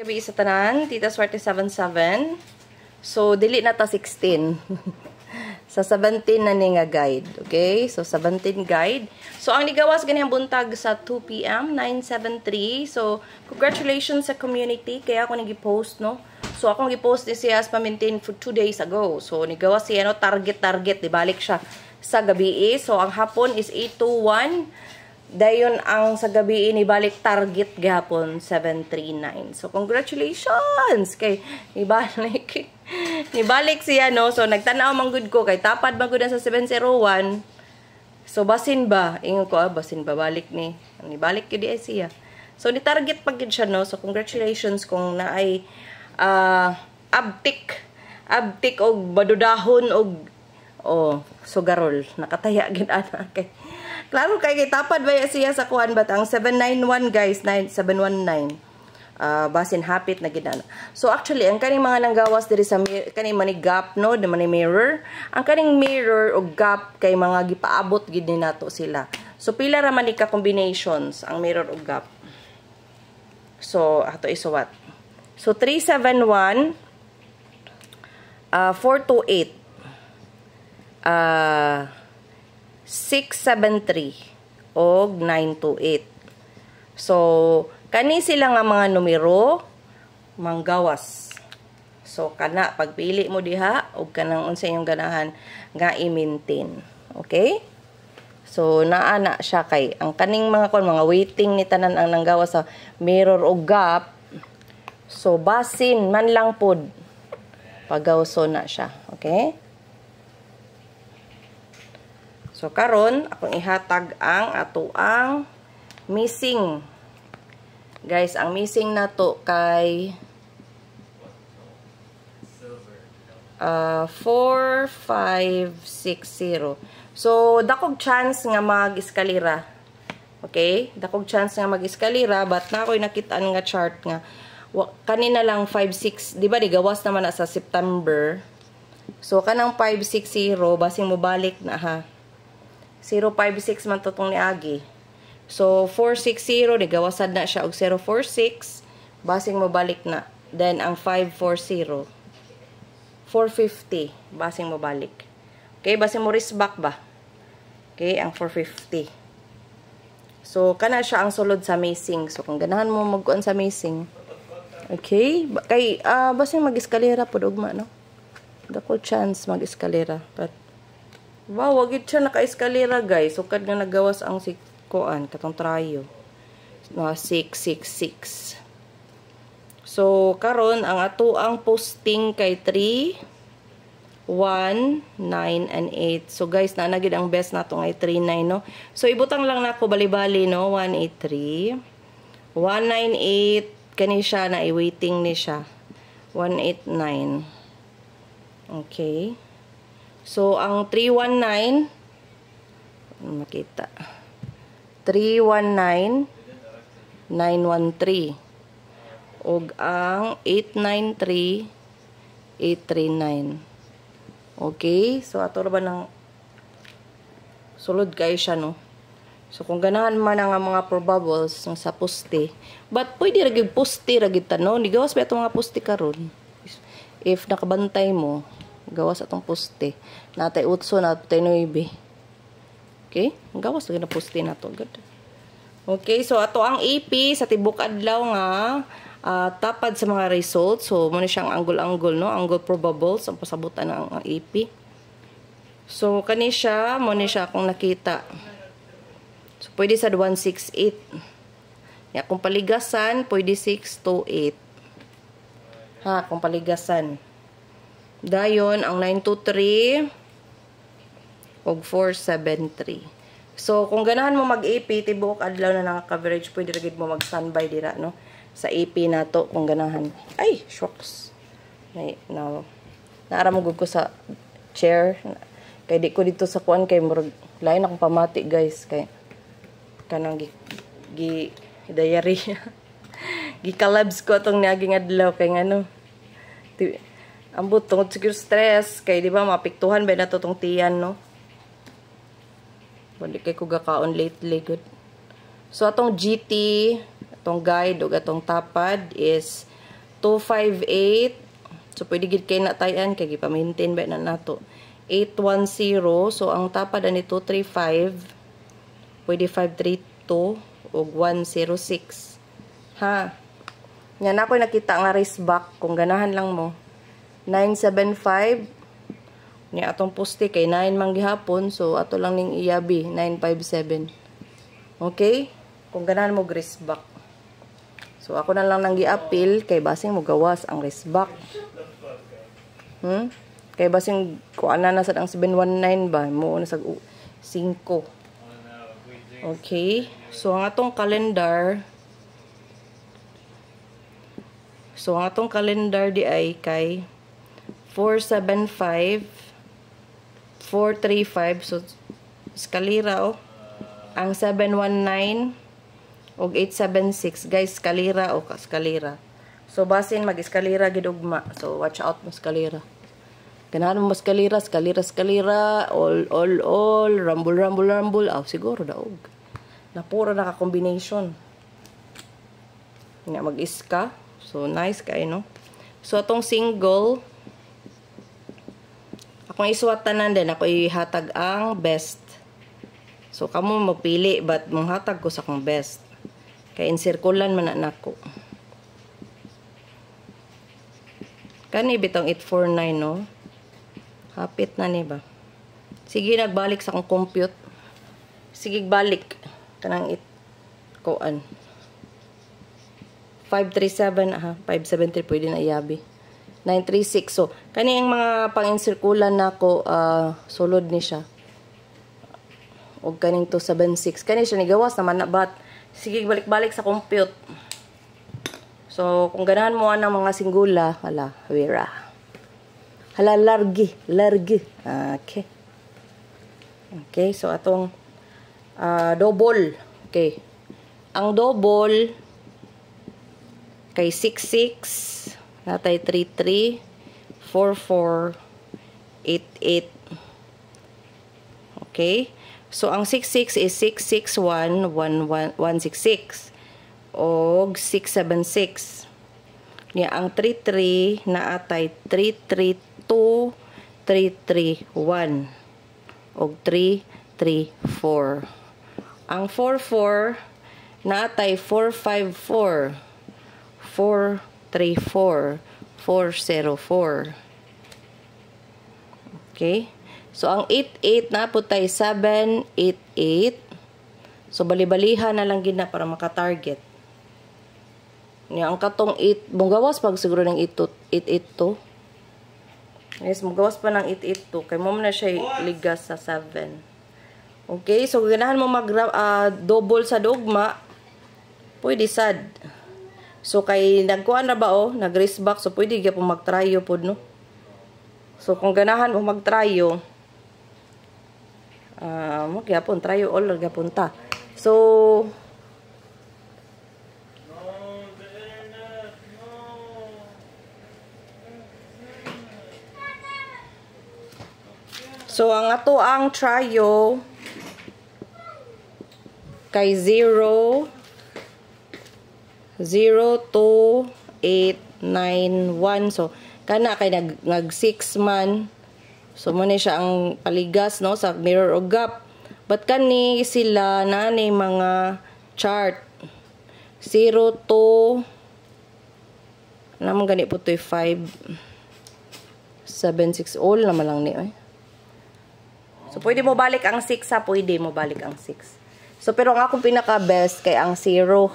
Gabi sa tanan, Tita Swerte 77. So, dili na ta 16. Sa 17 na ni nga guide. Okay? So, 17 guide. So, ang nigawas ganyan buntag sa 2 p.m. 973. So, congratulations sa community. Kaya ako nag-post, no? So, ako nag-post ni siya as pa-maintain for 2 days ago. So, nigawas siya, no? Target. Di balik siya sa gabi. So, ang hapon is 821. Dayon ang sa gabi inibalik target gahapon 739. So congratulations kay nibalik siya no. So nagtanaw man gud ko kay tapad man gud sa 701. So basin ba ingon ko basin ba balik ni nibalik gyud di siya. So ni target pag gud siya no. So congratulations kung naay abtik og badudahon og sugarol nakataya gid ana kay klaro kay tapad ba siya sa kuan bat ang 791 guys 9719 basin hapit na gid ana. So actually ang kaning mga nanggawas diri sa kaning mani gap no di mani mirror ang kaning mirror og gap kay mga gipaabot gid ni nato sila. So pila ra man ka combinations ang mirror og gap. So ato isuwat. So 371 428 673 og 928. So, kani sila nga mga numero manggawas. So, kana pagpili mo diha og kanang unsa imong ganahan nga i-maintain. Okay? So, naa na siya kay ang kaning mga kon mga waiting ni tanan ang nanggawas sa mirror og gap. So, basin man lang pod pagawso na siya. Okay? So, karon akong ihatag ang atoang missing. Guys, ang missing na to kay 4560. So, dakog chance nga mag-eskalira. Okay? Dakog chance nga mag-eskalira, but na ako'y nakitaan nga chart nga. Kanina lang 56, di ba? Di gawas naman na sa September. So, kanang 560, basing mo balik na ha. 056 man to tong ni Agi. So, 460, gawasan na siya og 046. Basing mo balik na. Then, ang 540. 450. Basing mo balik. Okay, basing mo risback ba? Okay, ang 450. So, kana siya ang sulod sa missing. So, kung ganahan mo magkuan sa missing. Okay, kay, basing mag-eskalera po dugma, no? Dako chance mag-eskalera. But, wow, wagit siya naka-eskalera guys. So, kad nga nagawas ang sikuan, katong trayo. 666. So, karon ang ato ang posting kay 3, 1, 9, and 8. So, guys, naanagid ang best nato ay 3, 9, no? So, ibutang lang na ako bali-bali, no? 183. 198. Kani siya na i-waiting ni siya. 189. Okay. So, ang 319, makita, 319, 913. Og ang 893, 839. Okay? So, ato ba ng sulod kayo siya, no? So, kung ganahan man ang mga probables sa poste, but pwede ragig poste, ragig tanong, di gawas ba itong mga poste karon? If nakabantay mo, gawas atong poste. Natay utso na natay 9. Okay? Gawas na poste na to. Good. Okay, so ato ang AP sa tibok adlaw nga tapad sa mga results. So mo ni siyang angle-angle, no? Angle probables ang pasabutan ng AP. So kani siya, mo ni siya kung nakita. So pwede sa 168. Ya kung paligasan, pwede 628. Ha, kung paligasan. Dayon, ang 923 og 473. So, kung ganahan mo mag-AP, tibuok adlaw na naka-coverage, pwede rin mo mag-standby dira, no? Sa AP na to, kung ganahan. Ay, shocks. Naaramugod ko sa chair. Kay di ko dito sa kuan, kay murag lain akong pamati, guys. Kay kanang diary. Gikalabs ko itong naging adlaw, kay ano. Ambot tungod siguro stress kay di ba mapiktuhan ba na to tong tiyan, no? Balik kay ko gakaon lately good. So atong GT, atong guide ug atong tapad is 258. So pwede gid kay natayan kay gipa-maintain ba na nato. 810. So ang tapad ani 235. Pwede 532 ug 106. Ha. Yan ako nakita nga wristback kung ganahan lang mo. 975. Nya atong poste kay 9 man gihapon, so ato lang ning iyabi 957. Okay? Kung ganahan mo wristback. So ako na lang nang gi-appeal kay basing mo gawas ang wristback. Kay basing kuan na sad ang 719 ba mo na sa 5. Okay? So ang atong calendar di ay kay 475 435. So eskalira ang 719 og 876 guys, eskalira eskalira. So basin mag-eskalira gid ugma. So watch out mo eskalira. Ganahan mo eskalira, all rumble. Siguro daog. Napura na ka combination. Nya mag-iska. So nice kay no. So atong single akong isuwat tanan din, ako ihatag ang best. So kamo mapili but mong hatag ko sa akong best. Kay encirculan man na nako. Kani bitong 849 no. Hapit na ni ba. Sige nagbalik sa akong compute. Sige balik kanang kuan. 537 573 pwede na iyabi. 936. So kani ang mga pang-encirculan nako sulod ni siya. Og kaning 276 kani siya ni gawas naman na bat. Sige balik-balik sa compute. So kung ganahan mo ang mga singgula, hala, wira. Hala largi. Okay. Okay, so atong double. Okay. Ang double kay 66 natay 33 44 88. Okay? So ang 66 is 661 166 og 676. Nya ang 33 naatay 332 331 og 334. Ang 44 naatay 454 434 404. Okay? So ang 88 na putay 788. So bali-balihan na lang gina para maka-target. Nya ang katong 8 mugawas pag siguro ng 882. Yes, mugawas pa ng 882 kay mo na siya ligas sa 7. Okay, so ganahan mo mag double sa dugma. Pwede sad. So kay nagkuan na ba nag-race back, so pwede gyapon mag-tryo pod no. So kung ganahan mo mag-tryo, magyapon tryo all gyapon ta. So ang ato ang tryo kay 0 02891. So kana kay nag 6 man. So mo ni siya ang paligas no sa mirror o gap. But kani sila na ni mga chart 0 to naman gani po to 5 7 6 all naman lang ni So pwede mo balik ang 6 pwede mo balik ang 6. So pero ang akong pinaka best kay ang 0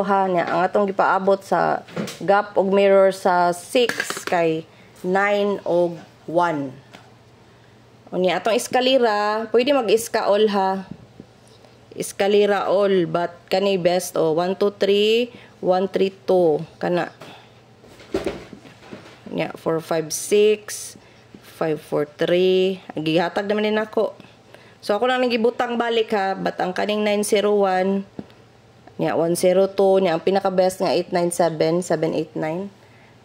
ha niya. Ang atong gipaabot sa gap og mirror sa 6 kay 9 og 1. Unya atong eskalira, pwede mag-iska all ha. Eskalira all but kani best 1 2 3 1 3 2 kana. Nya 4 5 6 5 4 3 gihatag naman din ako. So ako lang nagibutang balik ha, but ang kaning 901 nya 102 nya ang pinaka best nga 897 789.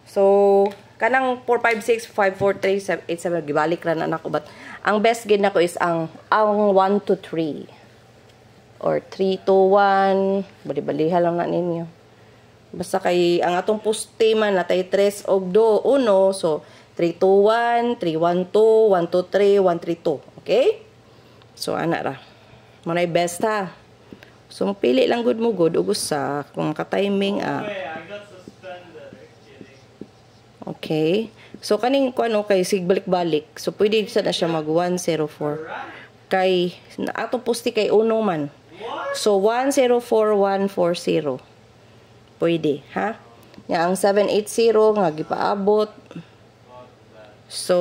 So kanang 456 543 787 gibalik ra na nako, but ang best gid nako is ang 1 to 3 or 3 to 1 bali-baliha lang na ninyo. Basta kay ang atong poste man natay 3 og 2, 1. So 321, 312, 123, 132. Okay? So ana ra. Manay best ha. So mapili lang good mo good ug usa kung ka-timing Okay, I got suspended. Kidding. Okay. So kaning kuno kay sigbalik-balik. So pwede sa na siya mag 104. Kay atong poste kay uno man. So 104140. Pwede, ha? Nga ang 780 nga gipaabot. So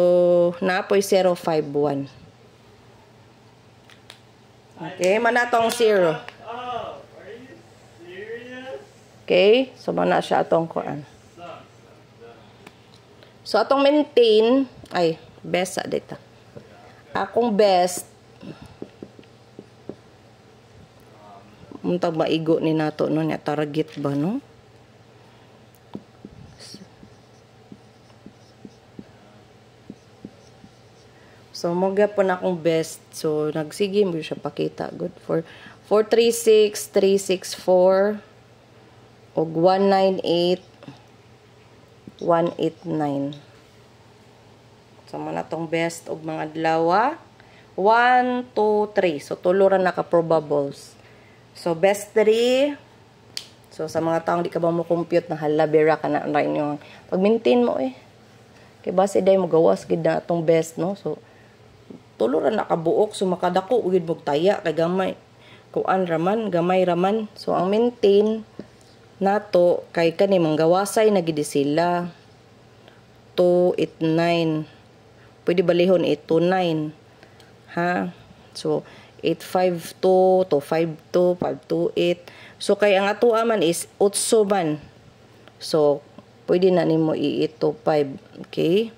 napoy 051. Okay, manatong 0. Oh, are you serious? Okay, so mana siya atong kuan. So atong maintain ay best sa data. Akong best untag maigo ni nato no nya target ba no? So moga po na akong best. So nagsige mo siya pakita good for 436 364 og 198 189. So mo na tong best og mga adlaw 1 2 3. So tulo ra naka probables. So best 3. So sa mga taong di ka ba mo compute na halabira ka na rin yung pag-maintain mo eh. Kay base day mo gawas gid na atong best no. So tulo ra nakabuok so makadako ugid mo taya kay gamay. Kuan raman, gamay raman. So ang maintain nato kay kani manggawasay na gid sila. 289. Pwede balihon 829. Ha? So 852 to 52 528. So kay ang atoa man is 8 man. So pwede na nimo i-825. Okay?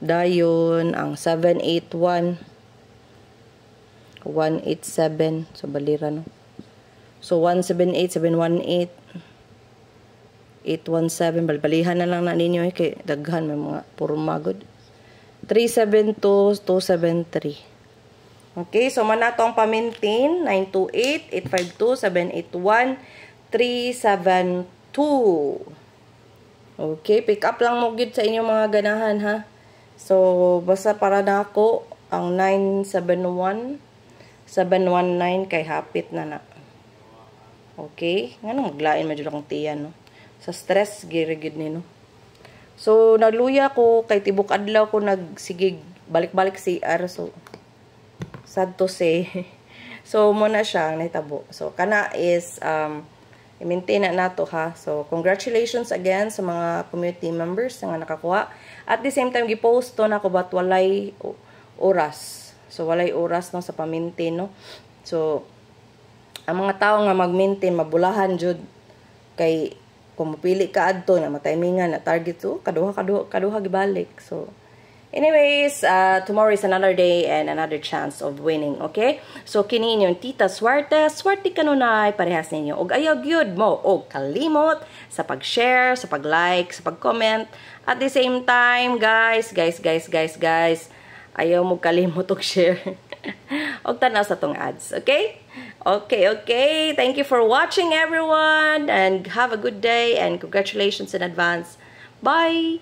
Dayon ang 781 187 so balira no. So 178 718 817 balbalihan na lang na ninyo eh kay daghan may mga puro magod. 372 273. Okay, so manato ang pa-maintain 928 852 781 372. Okay, pick up lang mo gid sa inyong mga ganahan ha. So basta para na ako ang 971 719 kay hapit na na. Okay, ngano maglain medyo lang tiyan no. Sa stress girigid ni no. So nagluya ko kay tibok adlaw ko nagsigig balik-balik CR so sad to say. So muna siya nahitabo. So kana is i-maintain na nato ha. So congratulations again sa mga community members nga nakakuha. At the same time gi-post to nako bat walay oras. So walay oras no sa pa-maintain no. So ang mga tao nga mag-maintain mabulahan jud kay kung mapili ka adto na matimingan na target to kaduha gibalik. So anyways, tomorrow is another day and another chance of winning, okay? So kini inyong Tita Swerte, swerte kanunay parehas ninyo. Og ayaw gyud mo og kalimot sa pag-share, sa pag-like, sa pag-comment. At the same time, guys, ayaw mo kalimot og share. Og tanaw sa tong ads, okay? Okay. Thank you for watching everyone and have a good day and congratulations in advance. Bye!